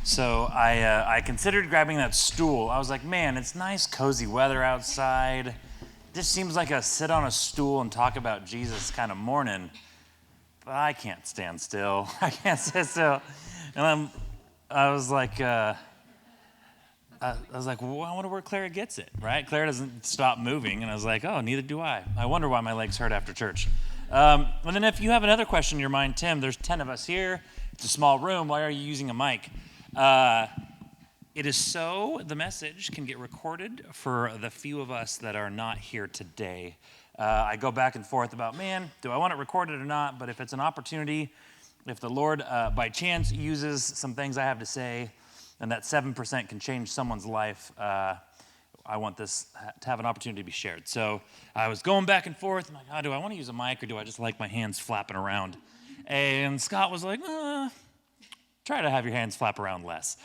So I considered grabbing that stool. I was like, man, it's nice, cozy weather outside. It just seems like a sit on a stool and talk about Jesus kind of morning. But I can't stand still. I can't sit still. And I was like, well, I wonder where Clara gets it, right? Clara doesn't stop moving. And I was like, oh, neither do I. I wonder why my legs hurt after church. And then if you have another question in your mind, Tim, there's 10 of us here. It's a small room. Why are you using a mic? It is so the message can get recorded for the few of us that are not here today. I go back and forth about, man, do I want it recorded or not? But if it's an opportunity, if the Lord by chance uses some things I have to say, and that 7% can change someone's life, I want this to have an opportunity to be shared. So I was going back and forth. I'm like, oh, do I want to use a mic or do I just like my hands flapping around? And Scott was like, try to have your hands flap around less.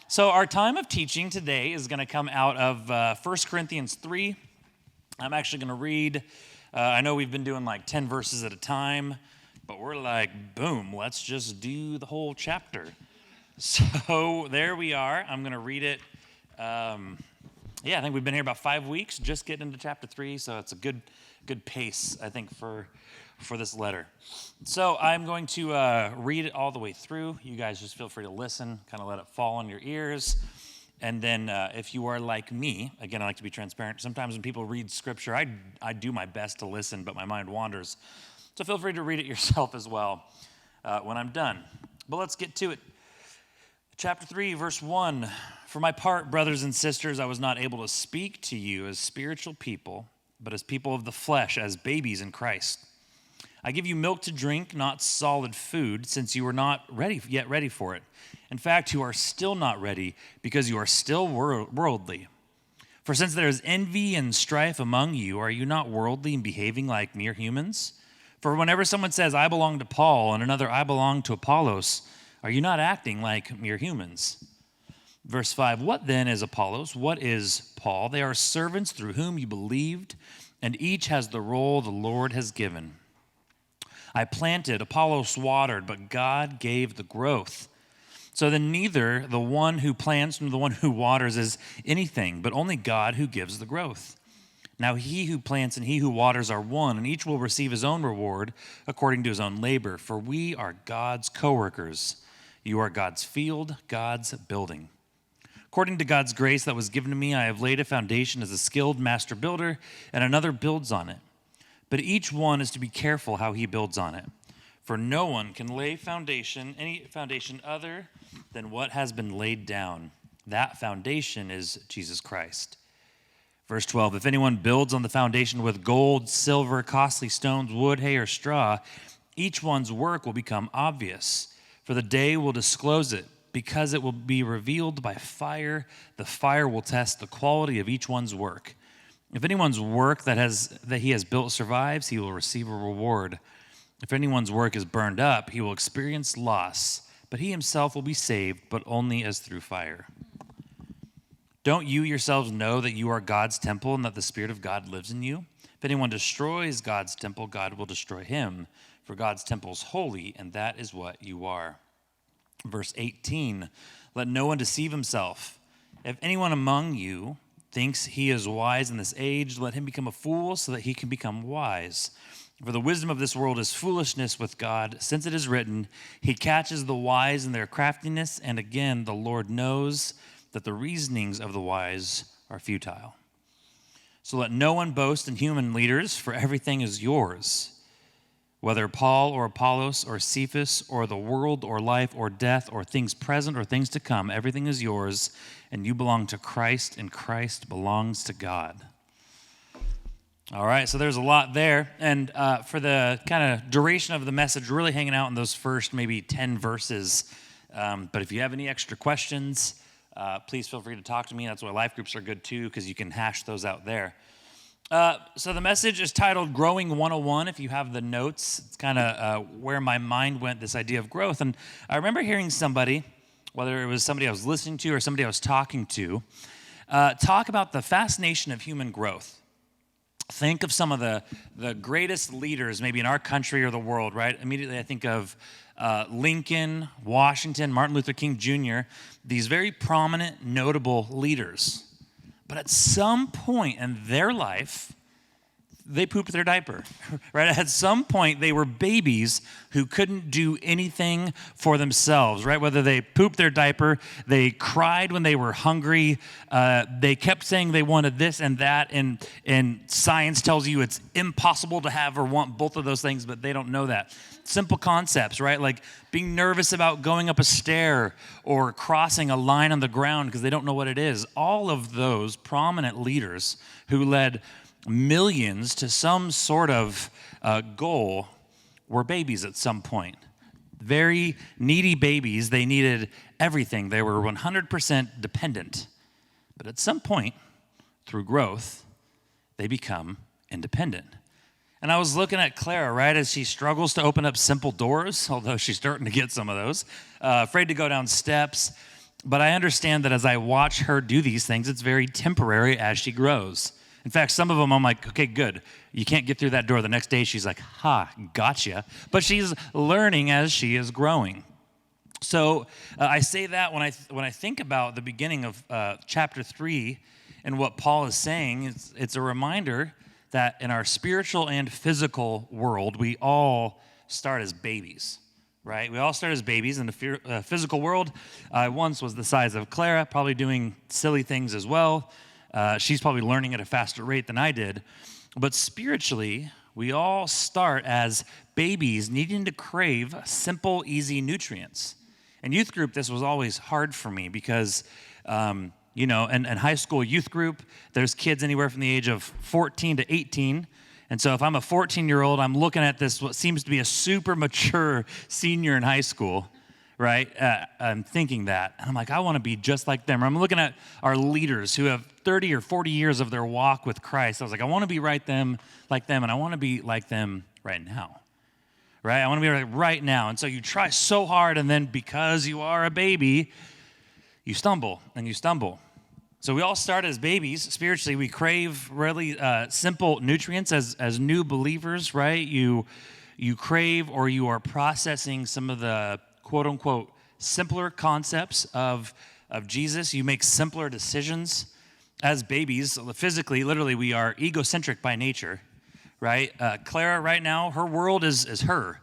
So our time of teaching today is going to come out of 1 Corinthians 3. I'm actually going to read, I know we've been doing like 10 verses at a time, but we're like, boom, let's just do the whole chapter. So there we are. I'm going to read it. I think we've been here about 5 weeks, just getting into chapter 3, so it's a good pace, I think, for this letter. So I'm going to read it all the way through. You guys just feel free to listen, kind of let it fall on your ears. And then if you are like me, again, I like to be transparent. Sometimes when people read scripture, I do my best to listen, but my mind wanders. So feel free to read it yourself as well when I'm done. But let's get to it. Chapter 3, verse 1. For my part, brothers and sisters, I was not able to speak to you as spiritual people, but as people of the flesh, as babies in Christ. I give you milk to drink, not solid food, since you are not yet ready for it. In fact, you are still not ready, because you are still worldly. For since there is envy and strife among you, are you not worldly and behaving like mere humans? For whenever someone says, I belong to Paul, and another, I belong to Apollos, are you not acting like mere humans? Verse 5, what then is Apollos? What is Paul? They are servants through whom you believed, and each has the role the Lord has given. I planted, Apollos watered, but God gave the growth. So then neither the one who plants nor the one who waters is anything, but only God who gives the growth. Now he who plants and he who waters are one, and each will receive his own reward according to his own labor. For we are God's co-workers. You are God's field, God's building. According to God's grace that was given to me, I have laid a foundation as a skilled master builder, and another builds on it. But each one is to be careful how he builds on it. For no one can lay any foundation other than what has been laid down. That foundation is Jesus Christ. Verse 12, if anyone builds on the foundation with gold, silver, costly stones, wood, hay, or straw, each one's work will become obvious, for the day will disclose it, because it will be revealed by fire. The fire will test the quality of each one's work. If anyone's work that he has built survives, he will receive a reward. If anyone's work is burned up, he will experience loss, but he himself will be saved, but only as through fire. Don't you yourselves know that you are God's temple and that the Spirit of God lives in you? If anyone destroys God's temple, God will destroy him, for God's temple is holy, and that is what you are. Verse 18, let no one deceive himself. If anyone among you thinks he is wise in this age, let him become a fool so that he can become wise. For the wisdom of this world is foolishness with God, since it is written, he catches the wise in their craftiness, and again, the Lord knows that the reasonings of the wise are futile. So let no one boast in human leaders, for everything is yours. Whether Paul or Apollos or Cephas or the world or life or death or things present or things to come, everything is yours, and you belong to Christ, and Christ belongs to God. All right, so there's a lot there. And for the kind of duration of the message, really hanging out in those first maybe 10 verses. But if you have any extra questions, please feel free to talk to me. That's why life groups are good too, because you can hash those out there. So the message is titled Growing 101. If you have the notes, it's kind of where my mind went, this idea of growth. And I remember hearing somebody, whether it was somebody I was listening to or somebody I was talking to, talk about the fascination of human growth. Think of some of the greatest leaders maybe in our country or the world, right? Immediately I think of Lincoln, Washington, Martin Luther King Jr., these very prominent, notable leaders. But at some point in their life, they pooped their diaper, right? At some point, they were babies who couldn't do anything for themselves, right? Whether they pooped their diaper, they cried when they were hungry, they kept saying they wanted this and that, and science tells you it's impossible to have or want both of those things, but they don't know that. Simple concepts, right? Like being nervous about going up a stair or crossing a line on the ground because they don't know what it is. All of those prominent leaders who led millions to some sort of goal were babies at some point. Very needy babies. They needed everything. They were 100% dependent. But at some point, through growth, they become independent. And I was looking at Clara, right, as she struggles to open up simple doors, although she's starting to get some of those, afraid to go down steps. But I understand that as I watch her do these things, it's very temporary as she grows. In fact, some of them I'm like, okay, good. You can't get through that door. The next day she's like, ha, gotcha. But she's learning as she is growing. So I say that when I think about the beginning of chapter 3 and what Paul is saying, it's a reminder that in our spiritual and physical world, we all start as babies, right? We all start as babies. In the physical world, I once was the size of Clara, probably doing silly things as well. She's probably learning at a faster rate than I did. But spiritually, we all start as babies needing to crave simple, easy nutrients. In youth group, this was always hard for me because, in high school youth group, there's kids anywhere from the age of 14 to 18. And so if I'm a 14-year-old, I'm looking at this, what seems to be a super mature senior in high school, right? I'm thinking that. And I'm like, I want to be just like them. I'm looking at our leaders who have 30 or 40 years of their walk with Christ. I was like, I want to be like them, and I want to be like them right now, right? I want to be right now. And so you try so hard, and then because you are a baby, you stumble and you stumble. So we all start as babies. Spiritually, we crave really simple nutrients as new believers, right? You crave or you are processing some of the quote-unquote simpler concepts of Jesus. You make simpler decisions. As babies, physically, literally, we are egocentric by nature, right? Clara, right now, her world is her.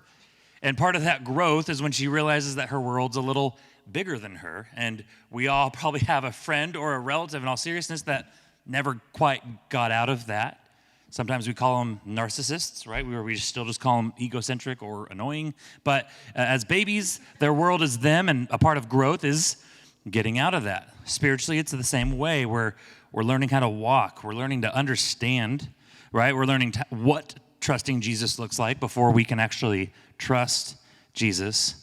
And part of that growth is when she realizes that her world's a little bigger than her. And we all probably have a friend or a relative, in all seriousness, that never quite got out of that. Sometimes we call them narcissists, right? We still just call them egocentric or annoying. But as babies, their world is them, and a part of growth is getting out of that. Spiritually, it's the same way. We're learning how to walk. We're learning to understand, right? We're learning what trusting Jesus looks like before we can actually trust Jesus.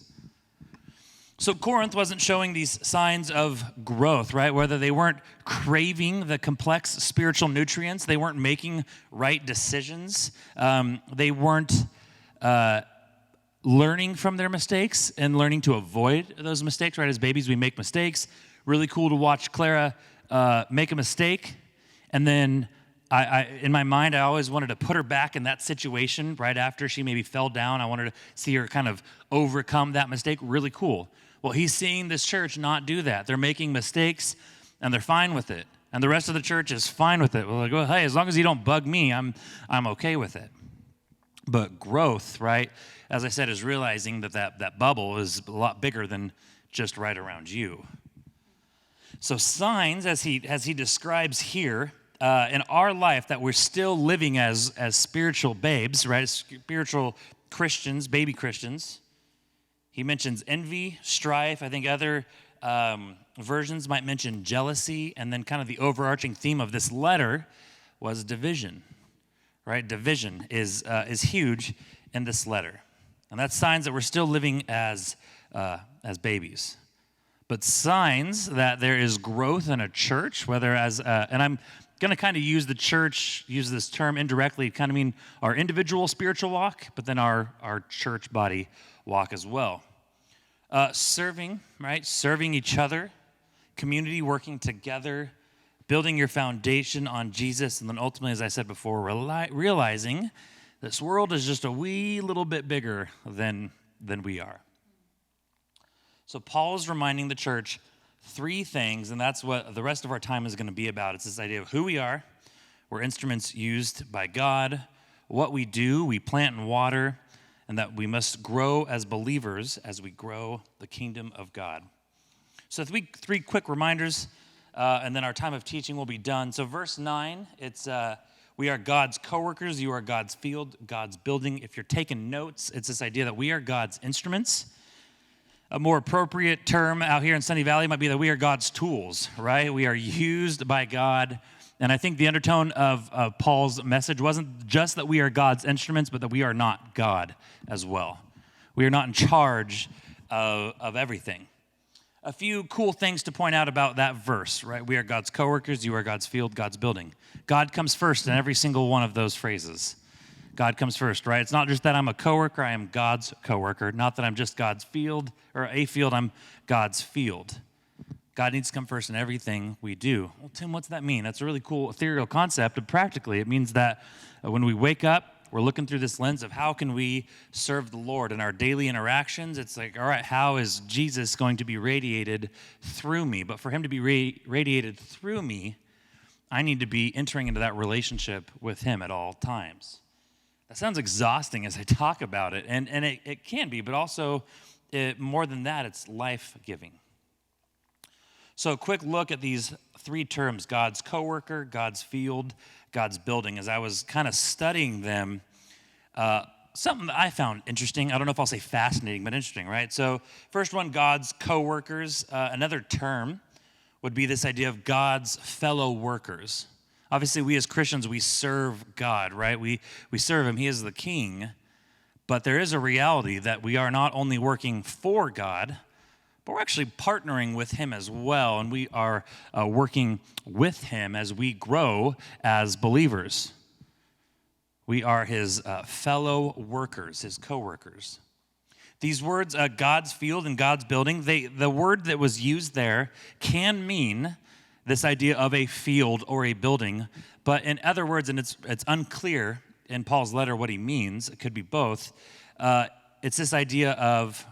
So Corinth wasn't showing these signs of growth, right? Whether they weren't craving the complex spiritual nutrients, they weren't making right decisions, they weren't learning from their mistakes and learning to avoid those mistakes, right? As babies, we make mistakes. Really cool to watch Clara make a mistake, and then I in my mind, I always wanted to put her back in that situation right after she maybe fell down. I wanted to see her kind of overcome that mistake. Really cool. Well, he's seeing this church not do that. They're making mistakes, and they're fine with it. And the rest of the church is fine with it. We're like, well, hey, as long as you don't bug me, I'm okay with it. But growth, right, as I said, is realizing that bubble is a lot bigger than just right around you. So signs, as he describes here, in our life that we're still living as spiritual babes, right, as spiritual Christians, baby Christians. He mentions envy, strife. I think other versions might mention jealousy, and then kind of the overarching theme of this letter was division, right? Division is huge in this letter, and that's signs that we're still living as babies. But signs that there is growth in a church, whether and I'm going to kind of use this term indirectly, kind of mean our individual spiritual walk, but then our church body walk as well. Serving, right? Serving each other, community working together, building your foundation on Jesus, and then ultimately, as I said before, realizing this world is just a wee little bit bigger than we are. So Paul is reminding the church three things, and that's what the rest of our time is going to be about. It's this idea of who we are, we're instruments used by God, what we do, we plant and water, and that we must grow as believers as we grow the kingdom of God. So three quick reminders, and then our time of teaching will be done. So verse 9, it's we are God's co-workers, you are God's field, God's building. If you're taking notes, it's this idea that we are God's instruments. A more appropriate term out here in Sunny Valley might be that we are God's tools, right? We are used by God. And I think the undertone of Paul's message wasn't just that we are God's instruments, but that we are not God as well. We are not in charge of everything. A few cool things to point out about that verse, right? We are God's co-workers, you are God's field, God's building. God comes first in every single one of those phrases. God comes first, right? It's not just that I'm a coworker, I am God's coworker. Not that I'm just God's field or a field, I'm God's field. God needs to come first in everything we do. Well, Tim, what's that mean? That's a really cool ethereal concept, but practically it means that when we wake up, we're looking through this lens of how can we serve the Lord in our daily interactions. It's like, all right, how is Jesus going to be radiated through me? But for him to be radiated through me, I need to be entering into that relationship with him at all times. That sounds exhausting as I talk about it, and it can be, but also more than that, it's life-giving. So a quick look at these three terms, God's coworker, God's field, God's building. As I was kind of studying them, something that I found interesting, I don't know if I'll say fascinating, but interesting, right? So first one, God's coworkers. Another term would be this idea of God's fellow workers. Obviously, we as Christians, we serve God, right? We serve him. He is the king. But there is a reality that we are not only working for God, but we're actually partnering with him as well, and we are working with him as we grow as believers. We are his fellow workers, his co-workers. These words, God's field and God's building, the word that was used there can mean this idea of a field or a building, but in other words, and it's unclear in Paul's letter what he means, it could be both, it's this idea of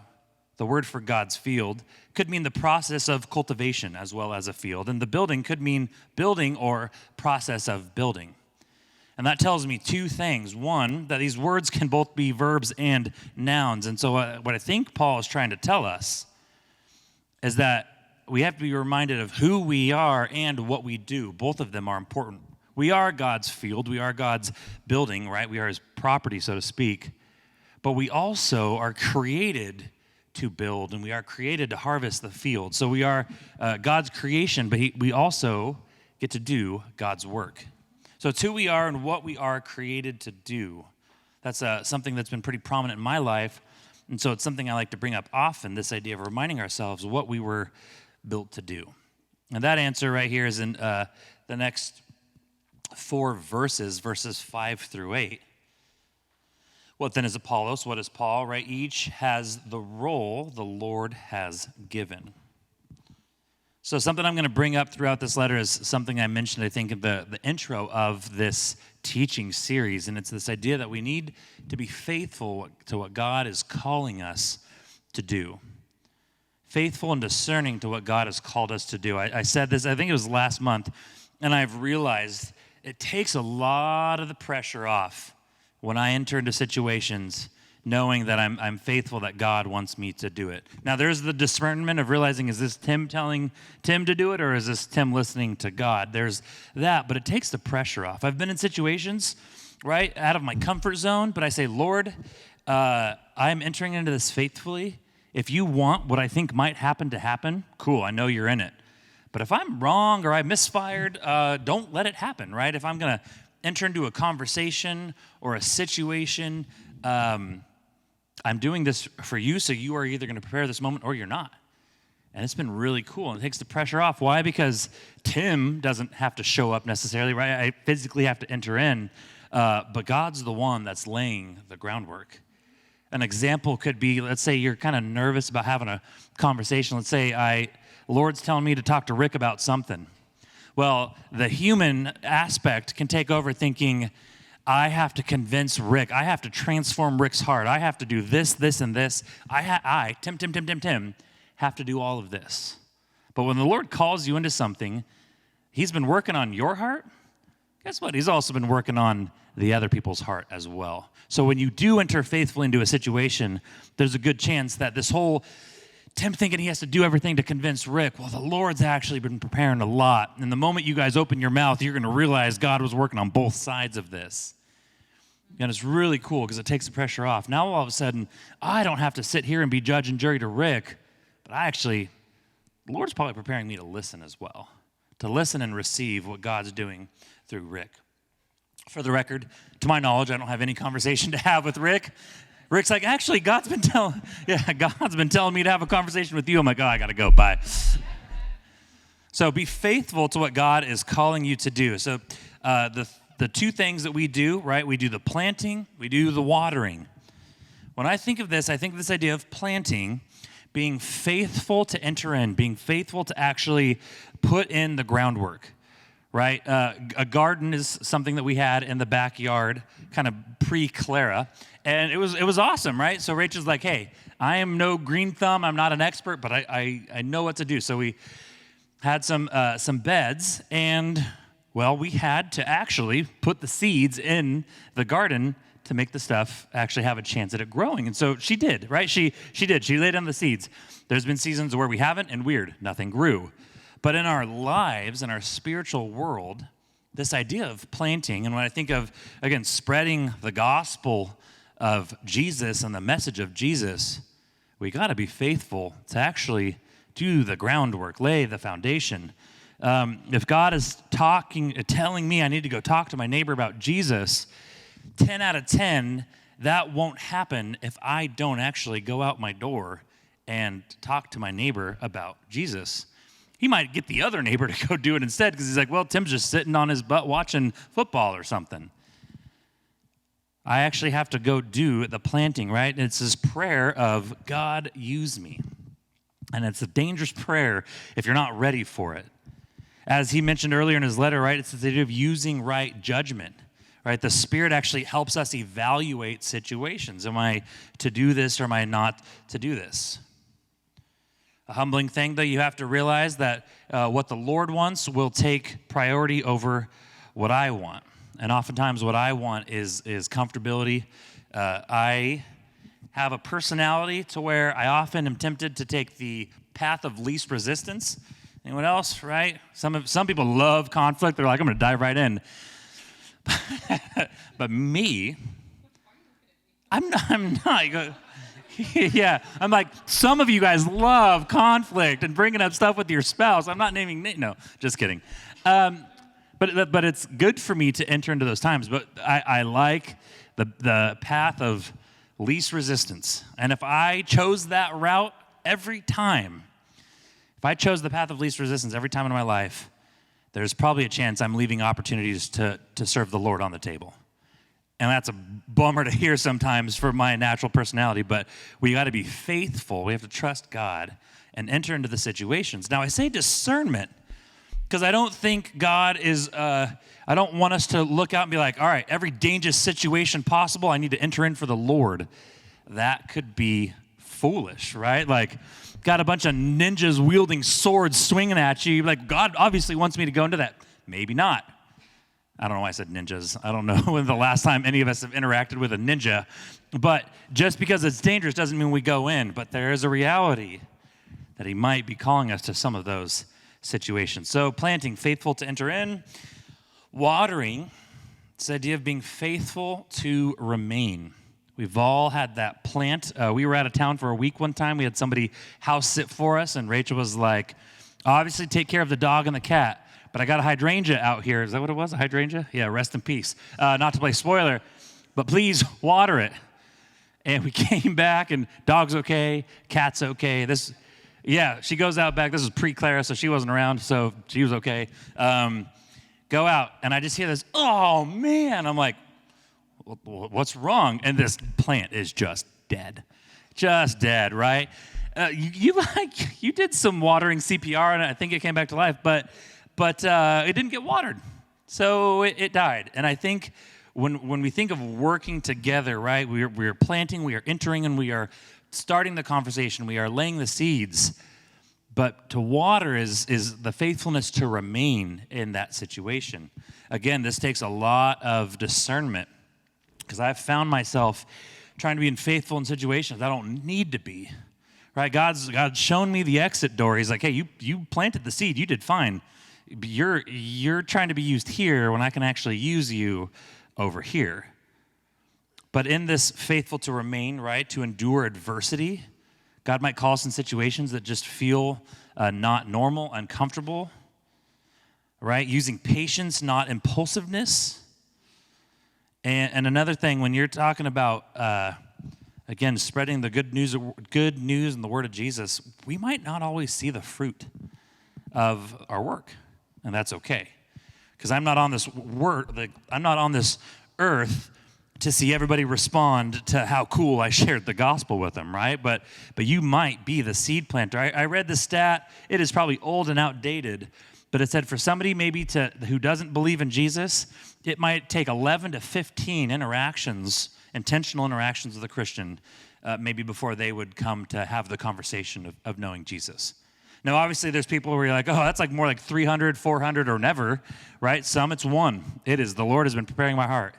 the word for God's field could mean the process of cultivation as well as a field. And the building could mean building or process of building. And that tells me two things. One, that these words can both be verbs and nouns. And so what I think Paul is trying to tell us is that we have to be reminded of who we are and what we do. Both of them are important. We are God's field. We are God's building, right? We are his property, so to speak. But we also are created to build, and we are created to harvest the field. So we are God's creation, but we also get to do God's work. So it's who we are and what we are created to do. That's something that's been pretty prominent in my life, and so it's something I like to bring up often, this idea of reminding ourselves what we were built to do. And that answer right here is in the next four verses 5 through 8. What then is Apollos? What is Paul, right? Each has the role the Lord has given. So something I'm going to bring up throughout this letter is something I mentioned, I think, in the intro of this teaching series, and it's this idea that we need to be faithful to what God is calling us to do. Faithful and discerning to what God has called us to do. I said this, I think it was last month, and I've realized it takes a lot of the pressure off when I enter into situations knowing that I'm faithful, that God wants me to do it. Now, there's the discernment of realizing, is this Tim telling Tim to do it, or is this Tim listening to God? There's that, but it takes the pressure off. I've been in situations, right, out of my comfort zone, but I say, Lord, I'm entering into this faithfully. If you want what I think might happen to happen, cool, I know you're in it. But if I'm wrong or I misfired, don't let it happen, right? If I'm going to enter into a conversation or a situation, I'm doing this for you, so you are either going to prepare this moment or you're not. And it's been really cool, and it takes the pressure off. Why? Because Tim doesn't have to show up necessarily, right? I physically have to enter in, but God's the one that's laying the groundwork. An example could be, let's say you're kind of nervous about having a conversation. Let's say Lord's telling me to talk to Rick about something. Well, the human aspect can take over thinking, I have to convince Rick. I have to transform Rick's heart. I have to do this, this, and this. Tim, have to do all of this. But when the Lord calls you into something, he's been working on your heart. Guess what? He's also been working on the other people's heart as well. So when you do enter faithfully into a situation, there's a good chance that this whole Tim thinking he has to do everything to convince Rick, well, the Lord's actually been preparing a lot. And the moment you guys open your mouth, you're going to realize God was working on both sides of this. And it's really cool because it takes the pressure off. Now, all of a sudden, I don't have to sit here and be judge and jury to Rick, but the Lord's probably preparing me to listen as well, to listen and receive what God's doing through Rick. For the record, to my knowledge, I don't have any conversation to have with Rick. Rick's like, actually, God's been telling me to have a conversation with you. I'm like, oh, I got to go. Bye. So be faithful to what God is calling you to do. So the two things that we do, right? We do the planting, we do the watering. When I think of this, I think of this idea of planting, being faithful to enter in, being faithful to actually put in the groundwork, right? A garden is something that we had in the backyard, kind of pre-Clara, and it was awesome, right? So Rachel's like, hey, I am no green thumb, I'm not an expert, but I know what to do. So we had some beds, and well, we had to actually put the seeds in the garden to make the stuff actually have a chance at it growing. And so she did, right? She did. She laid down the seeds. There's been seasons where we haven't, and weird, nothing grew. But in our lives, in our spiritual world, this idea of planting, and when I think of, again, spreading the gospel of Jesus and the message of Jesus, we got to be faithful to actually do the groundwork, lay the foundation. If God is telling me I need to go talk to my neighbor about Jesus, 10 out of 10, that won't happen if I don't actually go out my door and talk to my neighbor about Jesus. He might get the other neighbor to go do it instead because he's like, well, Tim's just sitting on his butt watching football or something. I actually have to go do the planting, right? And it's this prayer of, God, use me. And it's a dangerous prayer if you're not ready for it. As he mentioned earlier in his letter, right, it's the idea of using right judgment, right? The Spirit actually helps us evaluate situations. Am I to do this or am I not to do this? A humbling thing, though, you have to realize that what the Lord wants will take priority over what I want. And oftentimes what I want is comfortability. I have a personality to where I often am tempted to take the path of least resistance. Anyone else, right? Some people love conflict. They're like, I'm going to dive right in. But me, I'm not. Yeah, I'm like, some of you guys love conflict and bringing up stuff with your spouse. I'm not naming no, just kidding. But it's good for me to enter into those times. But I like the path of least resistance. And if I chose that route every time, if I chose the path of least resistance every time in my life, there's probably a chance I'm leaving opportunities to serve the Lord on the table. And that's a bummer to hear sometimes for my natural personality, but we got to be faithful. We have to trust God and enter into the situations. Now, I say discernment because I don't think God is, I don't want us to look out and be like, all right, every dangerous situation possible, I need to enter in for the Lord. That could be foolish, right? Like, got a bunch of ninjas wielding swords swinging at you. Like, God obviously wants me to go into that. Maybe not. I don't know why I said ninjas. I don't know when the last time any of us have interacted with a ninja. But just because it's dangerous doesn't mean we go in. But there is a reality that he might be calling us to some of those situations. So planting, faithful to enter in. Watering, it's the idea of being faithful to remain. We've all had that plant. We were out of town for a week one time. We had somebody house sit for us, and Rachel was like, obviously take care of the dog and the cat. But I got a hydrangea out here. Is that what it was, a hydrangea? Yeah, rest in peace. Not to play spoiler, but please water it. And we came back, and dog's okay, cat's okay. She goes out back. This was pre-Clara, so she wasn't around, so she was okay. Go out, and I just hear this, oh, man. I'm like, what's wrong? And this plant is just dead. Just dead, right? You did some watering CPR, and I think it came back to life, but it didn't get watered, so it died. And I think when we think of working together, right, we are planting, we are entering, and we are starting the conversation. We are laying the seeds. But to water is the faithfulness to remain in that situation. Again, this takes a lot of discernment because I've found myself trying to be faithful in situations I don't need to be. Right? God's shown me the exit door. He's like, hey, you planted the seed. You did fine. You're trying to be used here when I can actually use you over here. But in this faithful to remain, right, to endure adversity, God might call us in situations that just feel not normal, uncomfortable, right? Using patience, not impulsiveness. And another thing, when you're talking about, again, spreading the good news and the word of Jesus, we might not always see the fruit of our work, and that's okay. Because I'm not on this earth to see everybody respond to how cool I shared the gospel with them, right? But you might be the seed planter. I read the stat. It is probably old and outdated, but it said for somebody maybe who doesn't believe in Jesus, it might take 11 to 15 intentional interactions with a Christian, maybe before they would come to have the conversation of knowing Jesus. Now, obviously, there's people where you're like, oh, that's like more like 300, 400, or never, right? Some, it's one. It is. The Lord has been preparing my heart.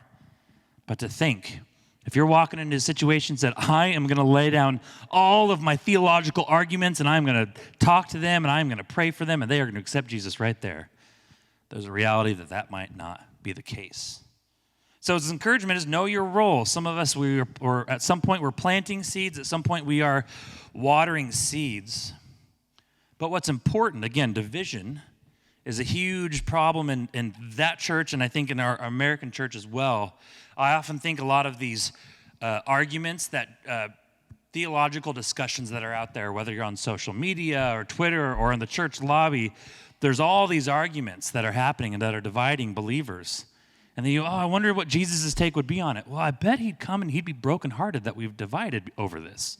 But to think, if you're walking into situations that I am going to lay down all of my theological arguments and I'm going to talk to them and I'm going to pray for them and they are going to accept Jesus right there, there's a reality that might not be the case. So his encouragement is know your role. Some of us, or at some point we're planting seeds. At some point we are watering seeds. But what's important, again, division is a huge problem in that church and I think in our American church as well. I often think a lot of these arguments that theological discussions that are out there, whether you're on social media or Twitter or in the church lobby, there's all these arguments that are happening and that are dividing believers. And then I wonder what Jesus' take would be on it. Well, I bet he'd come and he'd be brokenhearted that we've divided over this.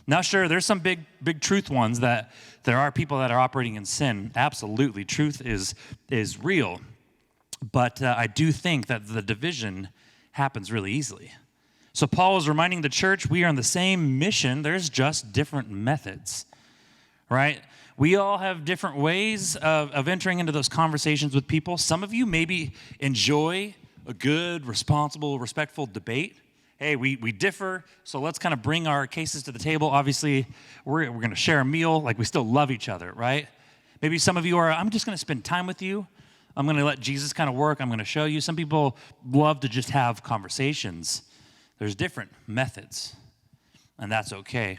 Now, sure, there's some big truth ones that there are people that are operating in sin. Absolutely, truth is real. But I do think that the division happens really easily. So Paul is reminding the church we are on the same mission. There's just different methods, right? We all have different ways of entering into those conversations with people. Some of you maybe enjoy a good, responsible, respectful debate. Hey, we differ, so let's kind of bring our cases to the table. Obviously, we're going to share a meal, like we still love each other, right? Maybe some of you are, I'm just going to spend time with you. I'm going to let Jesus kind of work. I'm going to show you. Some people love to just have conversations. There's different methods, and that's okay.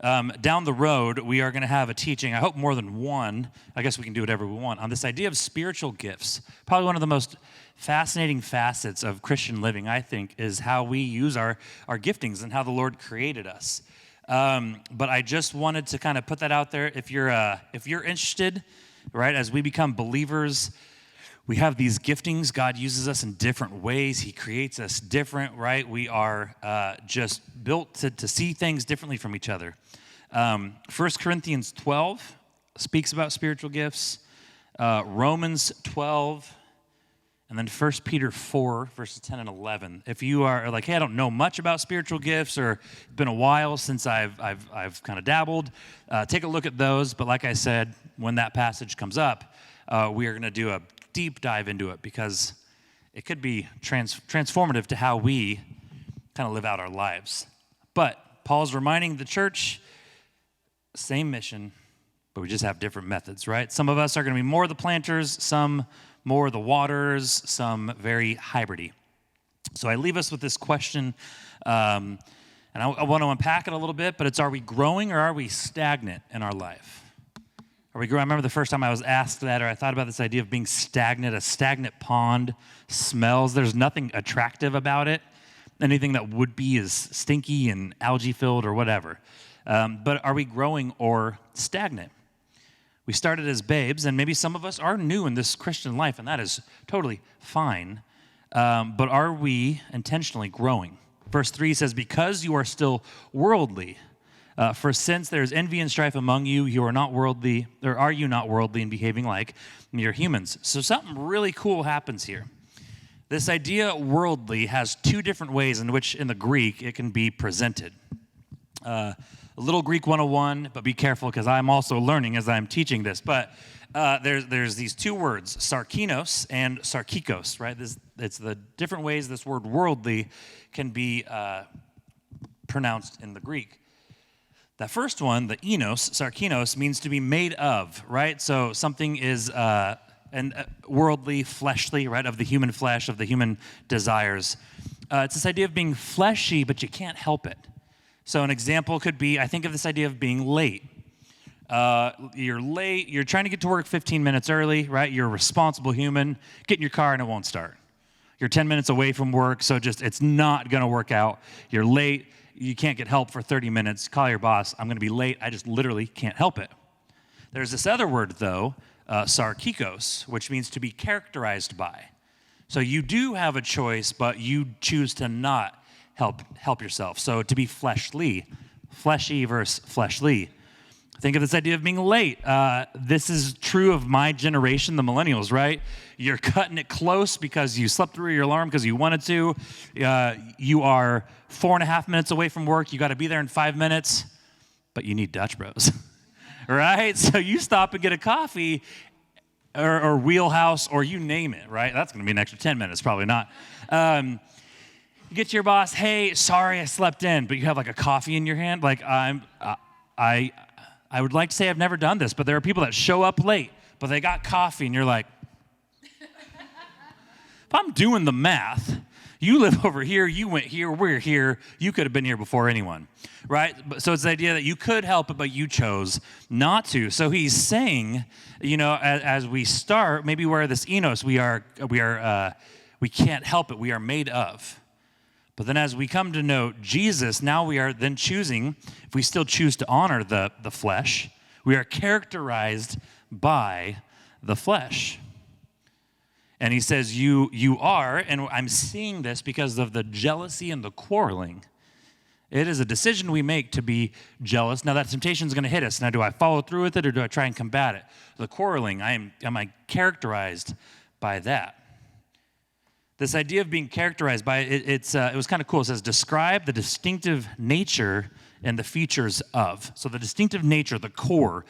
Down the road, we are going to have a teaching, I hope more than one, I guess we can do whatever we want, on this idea of spiritual gifts. Probably one of the most fascinating facets of Christian living, I think, is how we use our giftings and how the Lord created us. But I just wanted to kind of put that out there. If you're interested, right, as we become believers, we have these giftings. God uses us in different ways. He creates us different, right? We are just built to see things differently from each other. 1 Corinthians 12 speaks about spiritual gifts. Romans 12, and then 1 Peter 4, verses 10 and 11. If you are like, hey, I don't know much about spiritual gifts, or it's been a while since I've kind of dabbled, take a look at those. But like I said, when that passage comes up, we are going to do a deep dive into it because it could be transformative to how we kind of live out our lives. But Paul's reminding the church, same mission, but we just have different methods, right? Some of us are going to be more the planters, some more the waters, some very hybridy. So I leave us with this question, and I want to unpack it a little bit, but it's, are we growing or are we stagnant in our life? Are we growing? I remember the first time I was asked that, or I thought about this idea of being stagnant. A stagnant pond smells. There's nothing attractive about it. Anything that would be is stinky and algae-filled or whatever. But are we growing or stagnant? We started as babes, and maybe some of us are new in this Christian life, and that is totally fine. But are we intentionally growing? Verse 3 says, because you are still worldly, for since there is envy and strife among you, you are not worldly, or are you not worldly in behaving like mere humans? So something really cool happens here. This idea worldly has two different ways in which in the Greek it can be presented. A little Greek 101, but be careful because I'm also learning as I'm teaching this. But there's these two words, sarkinos and sarkikos, right? It's the different ways this word worldly can be pronounced in the Greek. That first one, the enos, sarkinos, means to be made of, right? So something is worldly, fleshly, right, of the human flesh, of the human desires. It's this idea of being fleshy, but you can't help it. So an example could be, I think of this idea of being late. You're late, you're trying to get to work 15 minutes early, right? You're a responsible human. Get in your car and it won't start. You're 10 minutes away from work, so it's not going to work out. You're late, you can't get help for 30 minutes. Call your boss, I'm going to be late. I just literally can't help it. There's this other word, though, sarkikos, which means to be characterized by. So you do have a choice, but you choose to not help yourself. So to be fleshly versus fleshly. Think of this idea of being late. This is true of my generation, the millennials, right? You're cutting it close because you slept through your alarm because you wanted to. You are 4.5 minutes away from work. You got to be there in 5 minutes, but you need Dutch Bros, right? So you stop and get a coffee or Wheelhouse or you name it, right? That's going to be an extra 10 minutes, probably not. You get to your boss, hey, sorry I slept in, but you have like a coffee in your hand. Like I would like to say I've never done this, but there are people that show up late, but they got coffee, and you're like, if I'm doing the math, you live over here, you went here, we're here, you could have been here before anyone, right? So it's the idea that you could help it, but you chose not to. So he's saying, as we start, maybe we're this enos, we can't help it, we are made of. But then as we come to know Jesus, now we are then choosing, if we still choose to honor the flesh, we are characterized by the flesh. And he says, you are, and I'm seeing this because of the jealousy and the quarreling. It is a decision we make to be jealous. Now that temptation is going to hit us. Now do I follow through with it or do I try and combat it? The quarreling, am I characterized by that? This idea of being characterized by it, it was kind of cool. It says, describe the distinctive nature and the features of. So the distinctive nature, the core,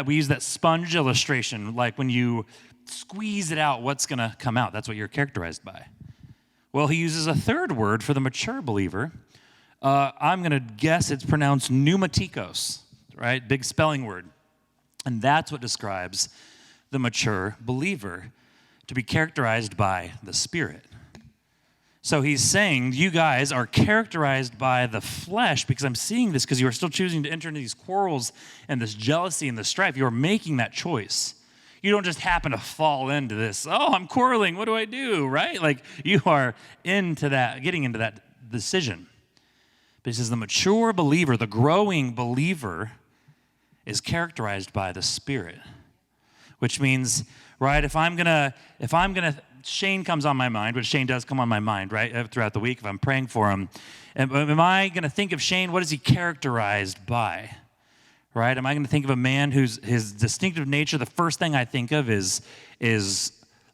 we use that sponge illustration, like when you squeeze it out, what's going to come out? That's what you're characterized by. Well, he uses a third word for the mature believer. I'm going to guess it's pronounced pneumatikos, right? Big spelling word. And that's what describes the mature believer, to be characterized by the Spirit. So he's saying, you guys are characterized by the flesh, because I'm seeing this because you are still choosing to enter into these quarrels and this jealousy and the strife. You are making that choice. You don't just happen to fall into this, I'm quarreling, what do I do, right? Like you are into that, getting into that decision. But he says the mature believer, the growing believer, is characterized by the Spirit, which means, right, if I'm gonna, Shane comes on my mind, which Shane does come on my mind, right, throughout the week if I'm praying for him. Am I gonna think of Shane, what is he characterized by, right? Am I gonna think of a man whose his distinctive nature, the first thing I think of is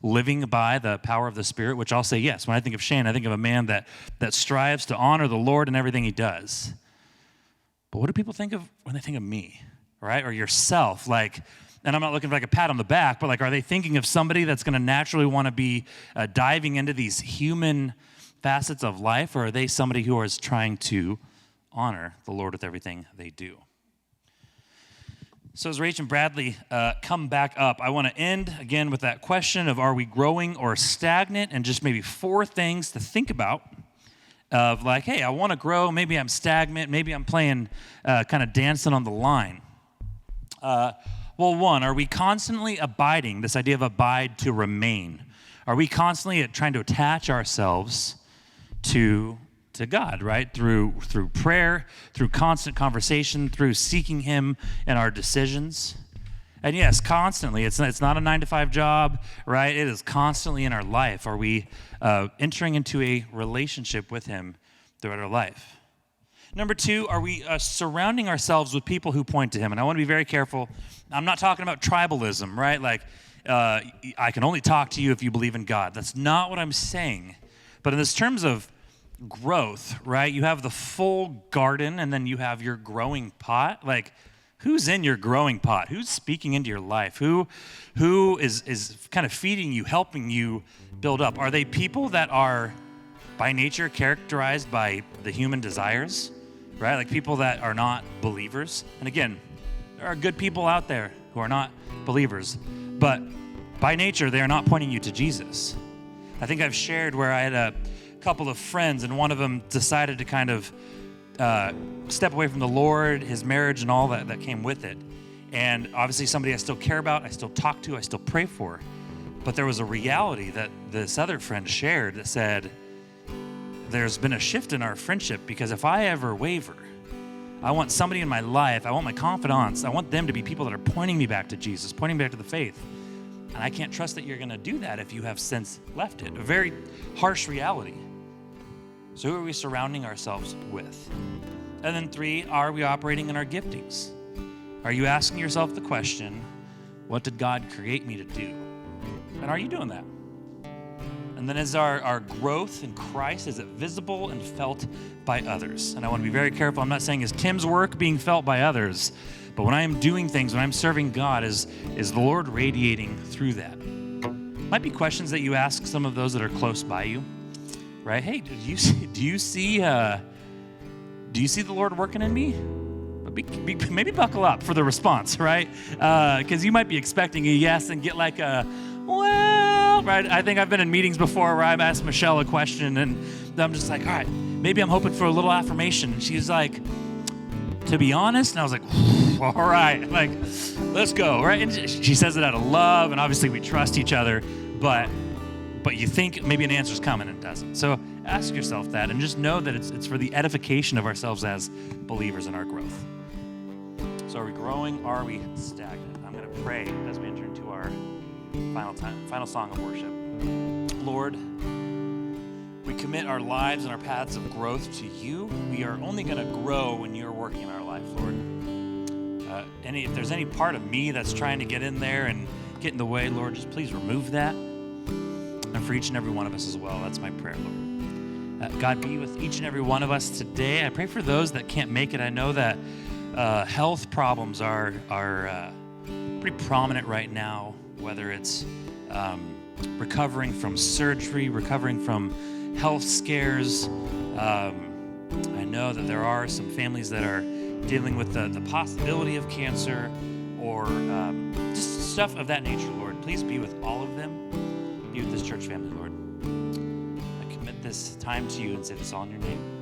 living by the power of the Spirit, which I'll say yes. When I think of Shane, I think of a man that strives to honor the Lord in everything he does. But what do people think of when they think of me, right, or yourself? And I'm not looking for a pat on the back, but are they thinking of somebody that's going to naturally want to be diving into these human facets of life, or are they somebody who is trying to honor the Lord with everything they do? So as Rach and Bradley come back up, I want to end again with that question of, are we growing or stagnant? And just maybe 4 things to think about of hey, I want to grow. Maybe I'm stagnant. Maybe I'm playing kind of dancing on the line. Well, 1, are we constantly abiding, this idea of abide to remain? Are we constantly trying to attach ourselves to God, right? Through prayer, through constant conversation, through seeking Him in our decisions? And yes, constantly. It's not a 9-to-5 job, right? It is constantly in our life. Are we entering into a relationship with Him throughout our life? Number 2, are we surrounding ourselves with people who point to Him? And I want to be very careful. I'm not talking about tribalism, right? I can only talk to you if you believe in God. That's not what I'm saying. But in this terms of growth, right? You have the full garden, and then you have your growing pot. Like, who's in your growing pot? Who's speaking into your life? Who is kind of feeding you, helping you build up? Are they people that are by nature characterized by the human desires, right? Like people that are not believers. And again, there are good people out there who are not believers, but by nature, they are not pointing you to Jesus. I think I've shared where I had a couple of friends, and one of them decided to kind of step away from the Lord, his marriage, and all that came with it. And obviously somebody I still care about, I still talk to, I still pray for. But there was a reality that this other friend shared that said, there's been a shift in our friendship, because if I ever waver, I want somebody in my life, I want my confidants, I want them to be people that are pointing me back to Jesus, pointing me back to the faith. And I can't trust that you're going to do that if you have since left it. A very harsh reality. So who are we surrounding ourselves with? And then 3, are we operating in our giftings? Are you asking yourself the question, what did God create me to do? And are you doing that? And then is our growth in Christ, is it visible and felt by others? And I want to be very careful. I'm not saying is Tim's work being felt by others, but when I am doing things, when I'm serving God, is the Lord radiating through that? Might be questions that you ask some of those that are close by you, right? Hey, do you see the Lord working in me? Maybe buckle up for the response, right? Because you might be expecting a yes and get like a, well, right? I think I've been in meetings before where I've asked Michelle a question and I'm just like, all right, maybe I'm hoping for a little affirmation. And she's like, to be honest, and I was like, all right, like, let's go, right? And she says it out of love, and obviously we trust each other, but you think maybe an answer's coming and it doesn't. So ask yourself that, and just know that it's for the edification of ourselves as believers in our growth. So are we growing? Are we stagnant? I'm going to pray as we enter into our final song of worship. Lord, we commit our lives and our paths of growth to you. We are only going to grow when you're working in our life, Lord. If there's any part of me that's trying to get in there and get in the way, Lord, just please remove that. And for each and every one of us as well. That's my prayer, Lord. God, be with each and every one of us today. I pray for those that can't make it. I know that health problems are pretty prominent right now, whether it's recovering from surgery, recovering from health scares. I know that there are some families that are dealing with the possibility of cancer or just stuff of that nature, Lord. Please be with all of them. Be with this church family, Lord. I commit this time to you and say this all in your name.